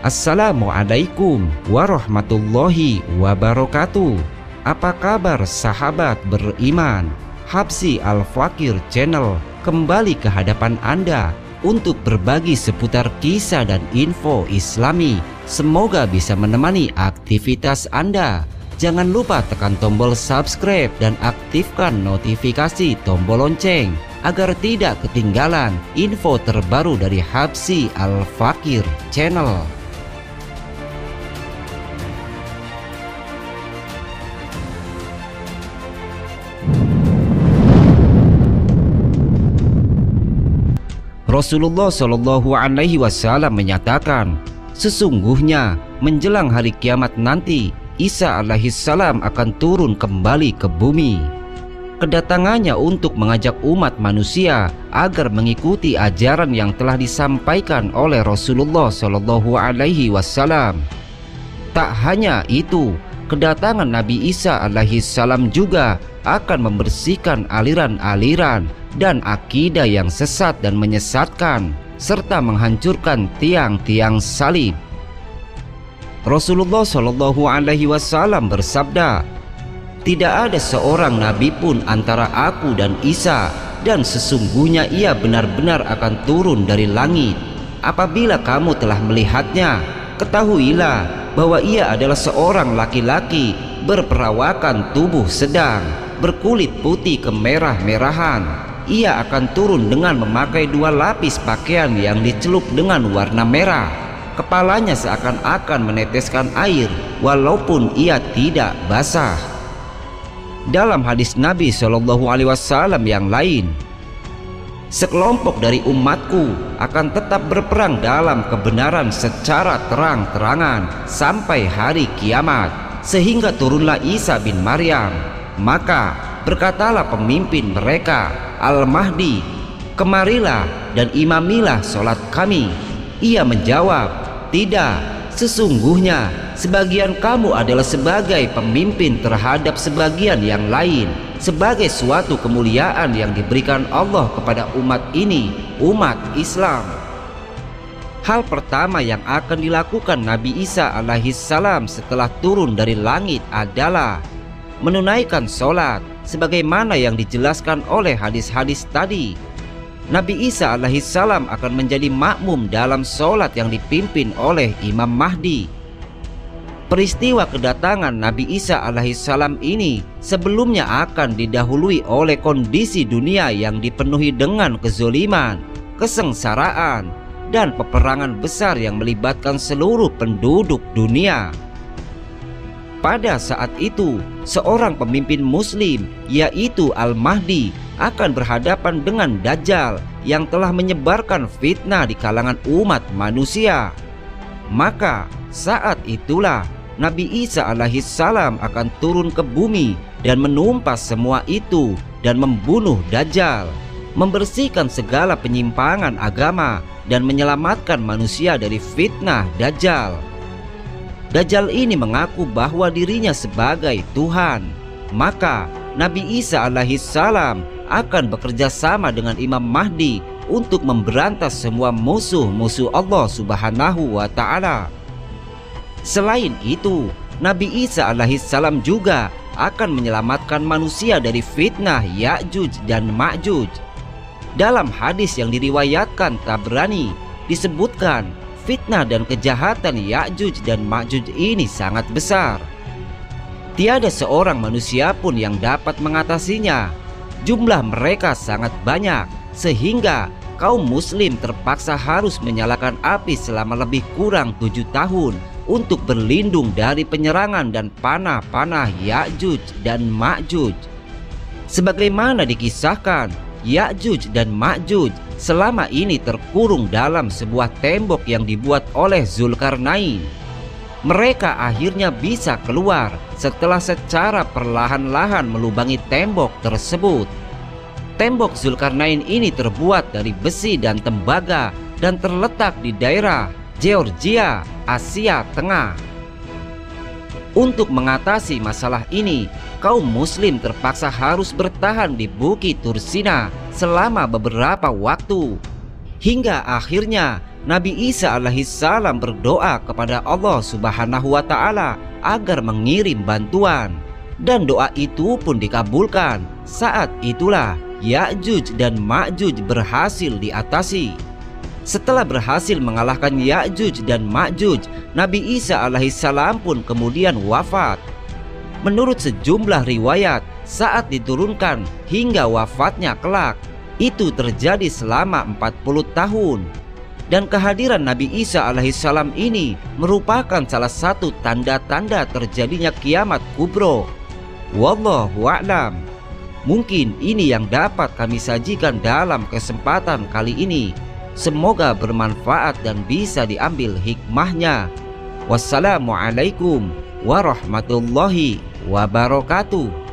Assalamualaikum warahmatullahi wabarakatuh. Apa kabar sahabat beriman? Habsy Al-Fakir Channel kembali ke hadapan Anda untuk berbagi seputar kisah dan info Islami. Semoga bisa menemani aktivitas Anda. Jangan lupa tekan tombol subscribe dan aktifkan notifikasi tombol lonceng agar tidak ketinggalan info terbaru dari Habsy Al-Fakir Channel. Rasulullah Shallallahu Alaihi Wasallam menyatakan, sesungguhnya menjelang hari kiamat nanti, Isa alaihissalam akan turun kembali ke bumi. Kedatangannya untuk mengajak umat manusia agar mengikuti ajaran yang telah disampaikan oleh Rasulullah Shallallahu Alaihi Wasallam. Tak hanya itu, kedatangan Nabi Isa alaihissalam juga akan membersihkan aliran-aliran dan akidah yang sesat dan menyesatkan, serta menghancurkan tiang-tiang salib. Rasulullah Shallallahu Alaihi Wasallam bersabda, tidak ada seorang nabi pun antara aku dan Isa, dan sesungguhnya ia benar-benar akan turun dari langit. Apabila kamu telah melihatnya, ketahuilah bahwa ia adalah seorang laki-laki berperawakan tubuh sedang, berkulit putih kemerah-merahan. Ia akan turun dengan memakai 2 lapis pakaian yang dicelup dengan warna merah. Kepalanya seakan-akan meneteskan air walaupun ia tidak basah. Dalam hadis Nabi Shallallahu Alaihi Wasallam yang lain, sekelompok dari umatku akan tetap berperang dalam kebenaran secara terang-terangan sampai hari kiamat, sehingga turunlah Isa bin Maryam. Maka berkatalah pemimpin mereka, Al-Mahdi, kemarilah dan imamilah sholat kami. Ia menjawab, tidak, sesungguhnya sebagian kamu adalah sebagai pemimpin terhadap sebagian yang lain, sebagai suatu kemuliaan yang diberikan Allah kepada umat ini, umat Islam. Hal pertama yang akan dilakukan Nabi Isa alaihissalam setelah turun dari langit adalah menunaikan sholat, sebagaimana yang dijelaskan oleh hadis-hadis tadi. Nabi Isa alaihissalam akan menjadi makmum dalam sholat yang dipimpin oleh Imam Mahdi. Peristiwa kedatangan Nabi Isa alaihissalam ini sebelumnya akan didahului oleh kondisi dunia yang dipenuhi dengan kezoliman, kesengsaraan, dan peperangan besar yang melibatkan seluruh penduduk dunia. Pada saat itu, seorang pemimpin muslim, yaitu Al-Mahdi, akan berhadapan dengan Dajjal yang telah menyebarkan fitnah di kalangan umat manusia. Maka saat itulah Nabi Isa alaihissalam akan turun ke bumi dan menumpas semua itu dan membunuh Dajjal, membersihkan segala penyimpangan agama dan menyelamatkan manusia dari fitnah Dajjal. Dajjal ini mengaku bahwa dirinya sebagai Tuhan. Maka Nabi Isa alaihissalam akan bekerja sama dengan Imam Mahdi untuk memberantas semua musuh-musuh Allah Subhanahu wa Ta'ala. Selain itu, Nabi Isa alaihissalam juga akan menyelamatkan manusia dari fitnah Ya'juj dan Ma'juj. Dalam hadis yang diriwayatkan Tabrani disebutkan, fitnah dan kejahatan Ya'juj dan Ma'juj ini sangat besar. Tiada seorang manusia pun yang dapat mengatasinya. Jumlah mereka sangat banyak, sehingga kaum muslim terpaksa harus menyalakan api selama lebih kurang 7 tahun untuk berlindung dari penyerangan dan panah-panah Ya'juj dan Ma'juj. Sebagaimana dikisahkan, Ya'juj dan Ma'juj selama ini terkurung dalam sebuah tembok yang dibuat oleh Zulkarnain. Mereka akhirnya bisa keluar setelah secara perlahan-lahan melubangi tembok tersebut. Tembok Zulkarnain ini terbuat dari besi dan tembaga dan terletak di daerah Georgia, Asia Tengah. Untuk mengatasi masalah ini, kaum muslim terpaksa harus bertahan di Bukit Tursina selama beberapa waktu, hingga akhirnya Nabi Isa alaihissalam berdoa kepada Allah Subhanahu wa Ta'ala agar mengirim bantuan, dan doa itu pun dikabulkan. Saat itulah Ya'juj dan Ma'juj berhasil diatasi. Setelah berhasil mengalahkan Ya'juj dan Ma'juj, Nabi Isa alaihissalam pun kemudian wafat. Menurut sejumlah riwayat, saat diturunkan hingga wafatnya kelak, itu terjadi selama 40 tahun. Dan kehadiran Nabi Isa alaihissalam ini merupakan salah satu tanda-tanda terjadinya kiamat kubro. Wallahu a'lam. Mungkin ini yang dapat kami sajikan dalam kesempatan kali ini. Semoga bermanfaat dan bisa diambil hikmahnya. Wassalamualaikum warahmatullahi wabarakatuh.